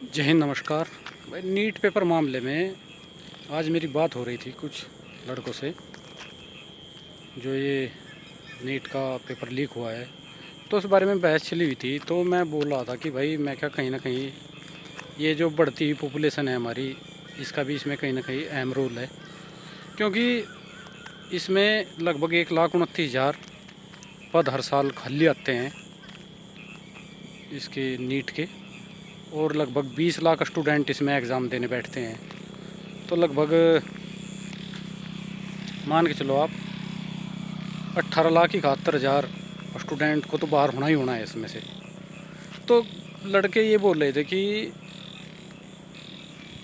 जय हिंद, नमस्कार भाई। नीट पेपर मामले में आज मेरी बात हो रही थी कुछ लड़कों से, जो ये नीट का पेपर लीक हुआ है तो उस बारे में बहस चली हुई थी। तो मैं बोल रहा था कि भाई मैं क्या, कहीं ना कहीं ये जो बढ़ती हुई पॉपुलेशन है हमारी, इसका भी इसमें कहीं ना कहीं अहम रोल है, क्योंकि इसमें लगभग 1,29,000 पद हर साल खाली आते हैं इसके नीट के, और लगभग 20 लाख स्टूडेंट इसमें एग्ज़ाम देने बैठते हैं। तो लगभग मान के चलो आप 18,71,000 स्टूडेंट को तो बाहर होना ही होना है इसमें से। तो लड़के ये बोल रहे थे कि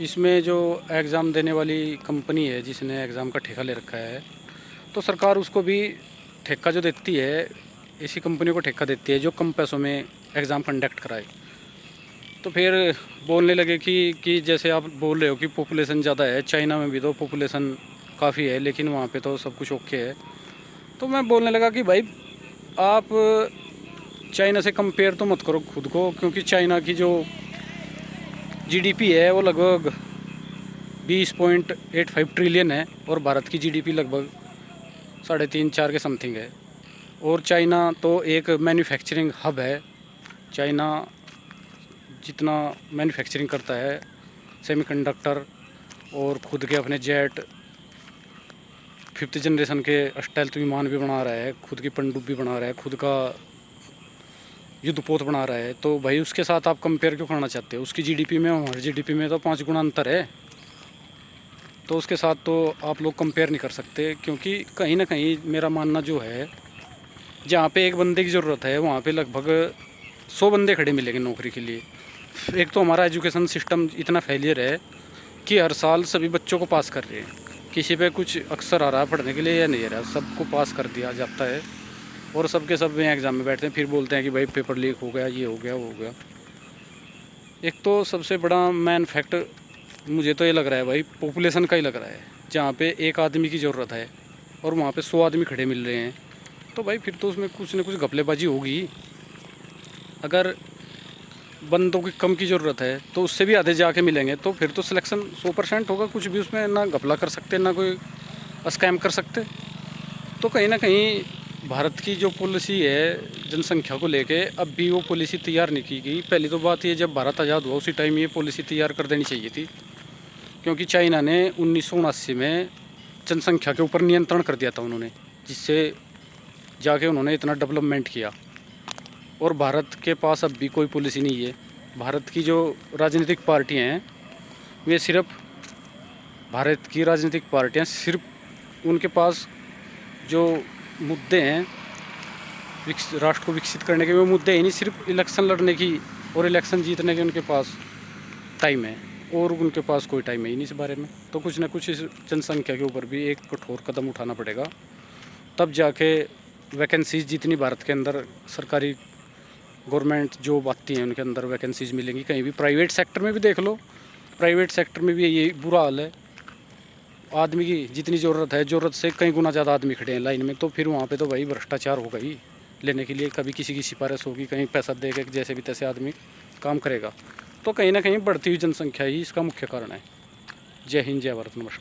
इसमें जो एग्ज़ाम देने वाली कंपनी है जिसने एग्ज़ाम का ठेका ले रखा है, तो सरकार उसको भी ठेका जो देती है, इसी कंपनी को ठेका देती है जो कम पैसों में एग्ज़ाम कंडक्ट कराए। तो फिर बोलने लगे कि जैसे आप बोल रहे हो कि पॉपुलेशन ज़्यादा है, चाइना में भी तो पॉपुलेशन काफ़ी है लेकिन वहाँ पे तो सब कुछ ओके है। तो मैं बोलने लगा कि भाई आप चाइना से कंपेयर तो मत करो खुद को, क्योंकि चाइना की जो जीडीपी है वो लगभग 20.85 ट्रिलियन है और भारत की जीडीपी लगभग 3.5-4 के समथिंग है। और चाइना तो एक मैन्युफैक्चरिंग हब है। चाइना जितना मैन्युफैक्चरिंग करता है सेमीकंडक्टर, और खुद के अपने जेट 5th जनरेशन के स्टेल्थ विमान भी बना रहा है, खुद की पनडुब्बी भी बना रहा है, खुद का युद्धपोत बना रहा है। तो भाई उसके साथ आप कंपेयर क्यों करना चाहते हो? उसकी जीडीपी में हमारी जीडीपी में तो 5 गुना अंतर है। तो उसके साथ तो आप लोग कंपेयर नहीं कर सकते, क्योंकि कहीं ना कहीं मेरा मानना जो है, जहाँ पे एक बंदे की ज़रूरत है वहाँ पे लगभग 100 बंदे खड़े मिलेंगे नौकरी के लिए। एक तो हमारा एजुकेशन सिस्टम इतना फेलियर है कि हर साल सभी बच्चों को पास कर रहे हैं, किसी पे कुछ अक्सर आ रहा है पढ़ने के लिए या नहीं आ रहा, सबको पास कर दिया जाता है और सबके सब में एग्ज़ाम में बैठते हैं। फिर बोलते हैं कि भाई पेपर लीक हो गया, ये हो गया, वो हो गया। एक तो सबसे बड़ा मेन फैक्ट मुझे तो ये लग रहा है भाई, पॉपुलेशन का ही लग रहा है। जहाँ पे एक आदमी की ज़रूरत है और वहाँ पे 100 आदमी खड़े मिल रहे हैं, तो भाई फिर तो उसमें कुछ ना कुछ घपलेबाजी होगी। अगर बंदों की कम की ज़रूरत है तो उससे भी आधे जाके मिलेंगे, तो फिर तो सिलेक्शन 100% होगा। कुछ भी उसमें ना घपला कर सकते, ना कोई स्कैम कर सकते। तो कहीं ना कहीं भारत की जो पॉलिसी है जनसंख्या को लेके, अब भी वो पॉलिसी तैयार नहीं की गई। पहली तो बात ये, जब भारत आज़ाद हुआ उसी टाइम ये पॉलिसी तैयार कर देनी चाहिए थी, क्योंकि चाइना ने 1979 में जनसंख्या के ऊपर नियंत्रण कर दिया था उन्होंने, जिससे जाके उन्होंने इतना डेवलपमेंट किया। और भारत के पास अब भी कोई पॉलिसी नहीं है। भारत की जो राजनीतिक पार्टियां हैं, वे सिर्फ भारत की राजनीतिक पार्टियां सिर्फ उनके पास जो मुद्दे हैं राष्ट्र को विकसित करने के, वो मुद्दे ही नहीं, सिर्फ इलेक्शन लड़ने की और इलेक्शन जीतने के उनके पास टाइम है, और उनके पास कोई टाइम है ही नहीं इस बारे में। तो कुछ ना कुछ इस जनसंख्या के ऊपर भी एक कठोर कदम उठाना पड़ेगा, तब जाके वैकेंसीज जितनी भारत के अंदर सरकारी गवर्नमेंट जॉब आती हैं उनके अंदर वैकेंसीज मिलेंगी। कहीं भी प्राइवेट सेक्टर में भी देख लो, प्राइवेट सेक्टर में भी यही बुरा हाल है। आदमी की जितनी ज़रूरत है, ज़रूरत से कई गुना ज़्यादा आदमी खड़े हैं लाइन में, तो फिर वहाँ पे तो भाई भ्रष्टाचार होगा ही लेने के लिए। कभी किसी की सिफारिश होगी, कहीं पैसा दे के जैसे भी तैसे आदमी काम करेगा। तो कहीं ना कहीं बढ़ती हुई जनसंख्या ही इसका मुख्य कारण है। जय हिंद, जय भारत, नमस्कार।